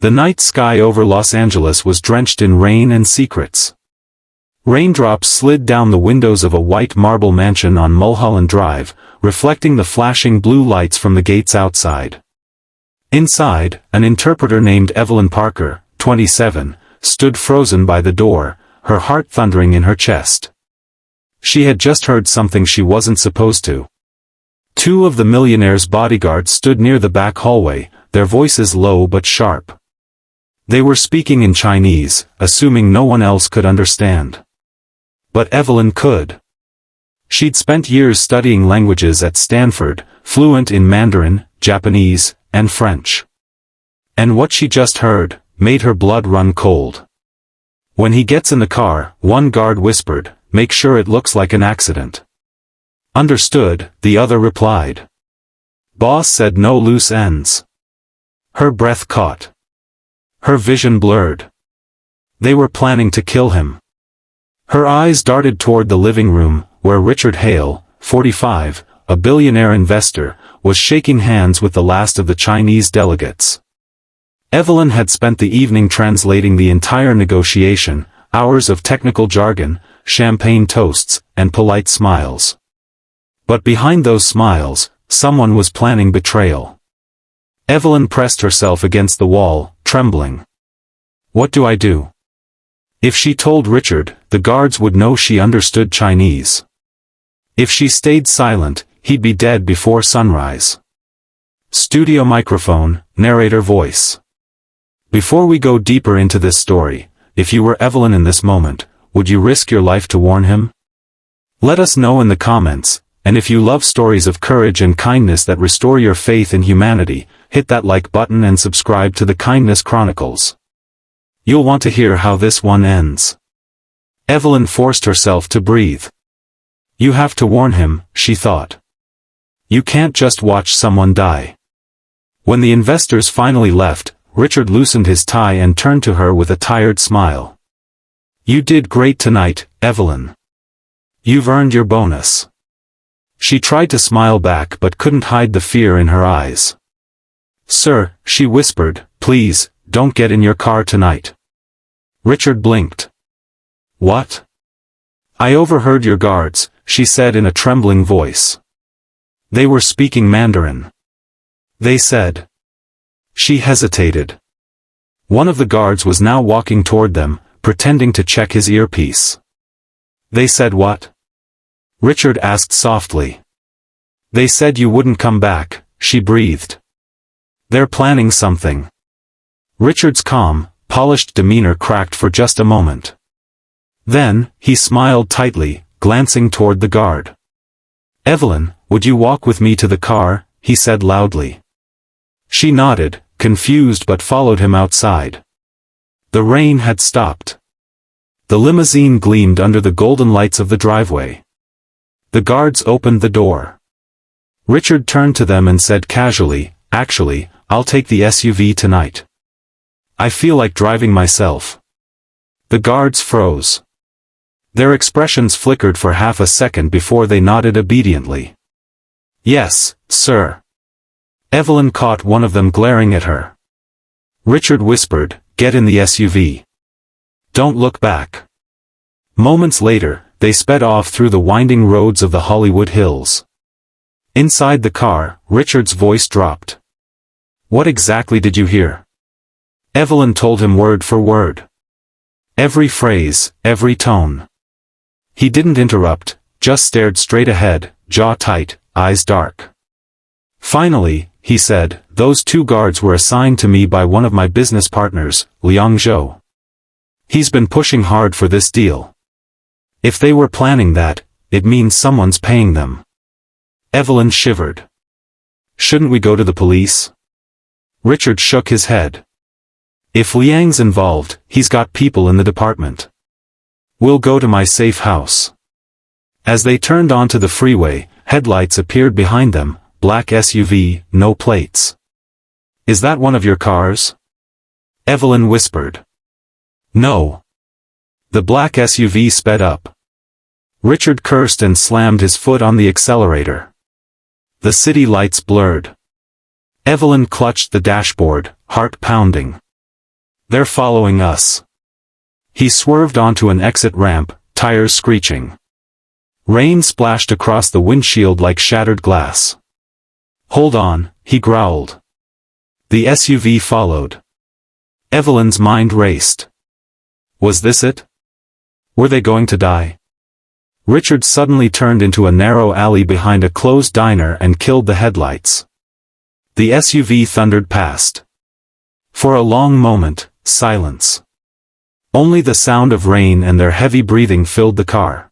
The night sky over Los Angeles was drenched in rain and secrets. Raindrops slid down the windows of a white marble mansion on Mulholland Drive, reflecting the flashing blue lights from the gates outside. Inside, an interpreter named Evelyn Parker, 27, stood frozen by the door, her heart thundering in her chest. She had just heard something she wasn't supposed to. Two of the Millionaire's bodyguards stood near the back hallway, their voices low but sharp. They were speaking in Chinese, assuming no one else could understand. But Evelyn could. She'd spent years studying languages at Stanford, fluent in Mandarin, Japanese, and French. And what she just heard made her blood run cold. When he gets in the car, one guard whispered, "Make sure it looks like an accident." "Understood," the other replied. Boss said no loose ends. Her breath caught. Her vision blurred. They were planning to kill him. Her eyes darted toward the living room, where Richard Hale, 45, a billionaire investor, was shaking hands with the last of the Chinese delegates. Evelyn had spent the evening translating the entire negotiation, hours of technical jargon, champagne toasts, and polite smiles. But behind those smiles, someone was planning betrayal. Evelyn pressed herself against the wall, trembling. What do I do? If she told Richard, the guards would know she understood Chinese. If she stayed silent, he'd be dead before sunrise. Studio microphone, narrator voice. Before we go deeper into this story, if you were Evelyn in this moment, would you risk your life to warn him? Let us know in the comments, and if you love stories of courage and kindness that restore your faith in humanity, hit that like button and subscribe to the Kindness Chronicles. You'll want to hear how this one ends. Evelyn forced herself to breathe. You have to warn him, she thought. You can't just watch someone die. When the investors finally left, Richard loosened his tie and turned to her with a tired smile. You did great tonight, Evelyn. You've earned your bonus. She tried to smile back but couldn't hide the fear in her eyes. Sir, she whispered, please, don't get in your car tonight. Richard blinked. What? I overheard your guards, she said in a trembling voice. They were speaking Mandarin. They said. She hesitated. One of the guards was now walking toward them, pretending to check his earpiece. They said what? Richard asked softly. They said you wouldn't come back, she breathed. They're planning something. Richard's calm, polished demeanor cracked for just a moment. Then, he smiled tightly, glancing toward the guard. Evelyn, would you walk with me to the car? He said loudly. She nodded, confused but followed him outside. The rain had stopped. The limousine gleamed under the golden lights of the driveway. The guards opened the door. Richard turned to them and said casually, actually, I'll take the SUV tonight. I feel like driving myself. The guards froze. Their expressions flickered for half a second before they nodded obediently. Yes, sir. Evelyn caught one of them glaring at her. Richard whispered, get in the SUV. Don't look back. Moments later, they sped off through the winding roads of the Hollywood Hills. Inside the car, Richard's voice dropped. What exactly did you hear? Evelyn told him word for word. Every phrase, every tone. He didn't interrupt, just stared straight ahead, jaw tight, eyes dark. Finally, he said, those two guards were assigned to me by one of my business partners, Liang Zhou. He's been pushing hard for this deal. If they were planning that, it means someone's paying them. Evelyn shivered. Shouldn't we go to the police? Richard shook his head. If Liang's involved, he's got people in the department. We'll go to my safe house. As they turned onto the freeway, headlights appeared behind them, black SUV, no plates. Is that one of your cars? Evelyn whispered. No. The black SUV sped up. Richard cursed and slammed his foot on the accelerator. The city lights blurred. Evelyn clutched the dashboard, heart pounding. They're following us. He swerved onto an exit ramp, tires screeching. Rain splashed across the windshield like shattered glass. Hold on, he growled. The SUV followed. Evelyn's mind raced. Was this it? Were they going to die? Richard suddenly turned into a narrow alley behind a closed diner and killed the headlights. The SUV thundered past. For a long moment, silence. Only the sound of rain and their heavy breathing filled the car.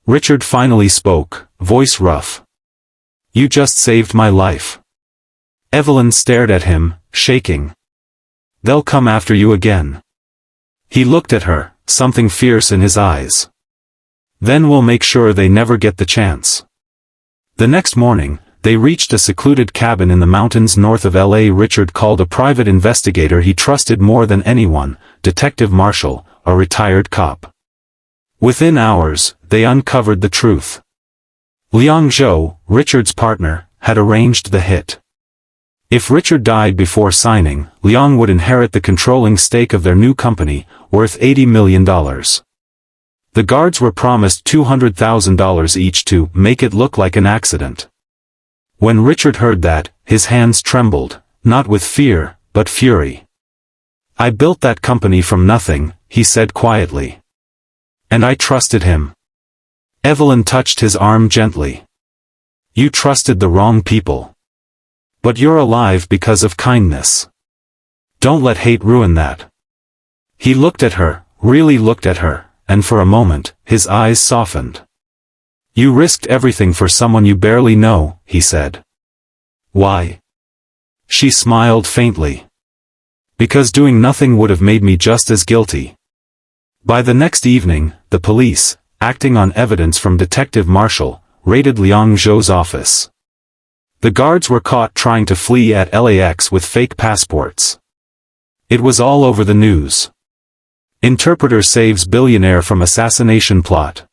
Richard finally spoke, voice rough. You just saved my life. Evelyn stared at him, shaking. They'll come after you again. He looked at her, something fierce in his eyes. Then we'll make sure they never get the chance. The next morning, they reached a secluded cabin in the mountains north of LA. Richard called a private investigator he trusted more than anyone, Detective Marshall, a retired cop. Within hours, they uncovered the truth. Liang Zhou, Richard's partner, had arranged the hit. If Richard died before signing, Liang would inherit the controlling stake of their new company, worth $80 million. The guards were promised $200,000 each to make it look like an accident. When Richard heard that, his hands trembled, not with fear, but fury. I built that company from nothing, he said quietly. And I trusted him. Evelyn touched his arm gently. You trusted the wrong people. But you're alive because of kindness. Don't let hate ruin that. He looked at her, really looked at her, and for a moment, his eyes softened. You risked everything for someone you barely know, he said. Why? She smiled faintly. Because doing nothing would have made me just as guilty. By the next evening, the police, acting on evidence from Detective Marshall, raided Liang Zhou's office. The guards were caught trying to flee at LAX with fake passports. It was all over the news. Interpreter saves billionaire from assassination plot.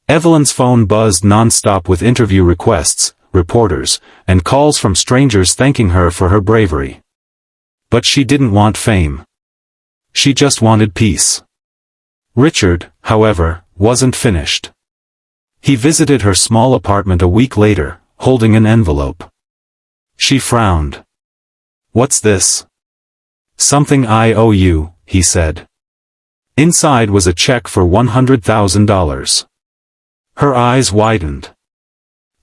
Evelyn's phone buzzed non-stop with interview requests, reporters, and calls from strangers thanking her for her bravery. But she didn't want fame. She just wanted peace. Richard, however, wasn't finished. He visited her small apartment a week later, holding an envelope. She frowned. What's this? Something I owe you, he said. Inside was a check for $100,000. Her eyes widened.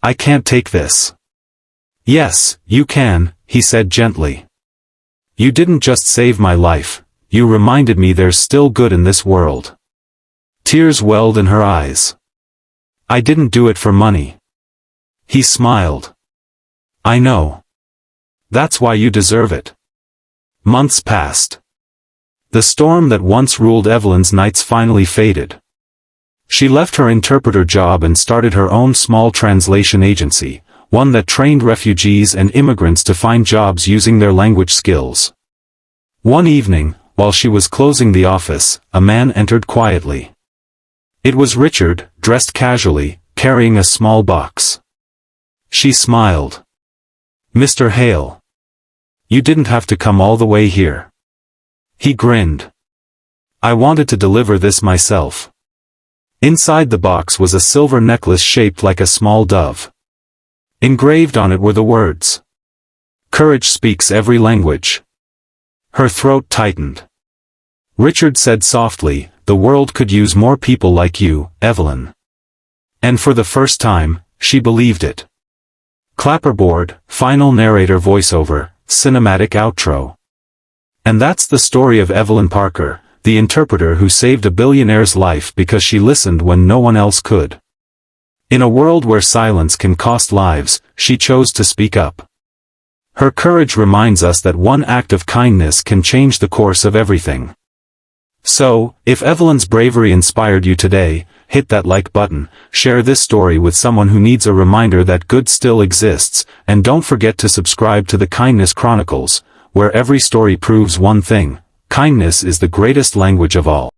I can't take this. Yes, you can, he said gently. You didn't just save my life, you reminded me there's still good in this world. Tears welled in her eyes. I didn't do it for money. He smiled. I know. That's why you deserve it. Months passed. The storm that once ruled Evelyn's nights finally faded. She left her interpreter job and started her own small translation agency, one that trained refugees and immigrants to find jobs using their language skills. One evening, while she was closing the office, a man entered quietly. It was Richard, dressed casually, carrying a small box. She smiled. Mr. Hale. You didn't have to come all the way here. He grinned. I wanted to deliver this myself. Inside the box was a silver necklace shaped like a small dove. Engraved on it were the words, "Courage speaks every language." Her throat tightened. Richard said softly, "The world could use more people like you, Evelyn." And for the first time, she believed it. Clapperboard, final narrator voiceover, cinematic outro. And that's the story of Evelyn Parker, the interpreter who saved a billionaire's life because she listened when no one else could. In a world where silence can cost lives, she chose to speak up. Her courage reminds us that one act of kindness can change the course of everything. So, if Evelyn's bravery inspired you today, hit that like button, share this story with someone who needs a reminder that good still exists, and don't forget to subscribe to the Kindness Chronicles, where every story proves one thing: kindness is the greatest language of all.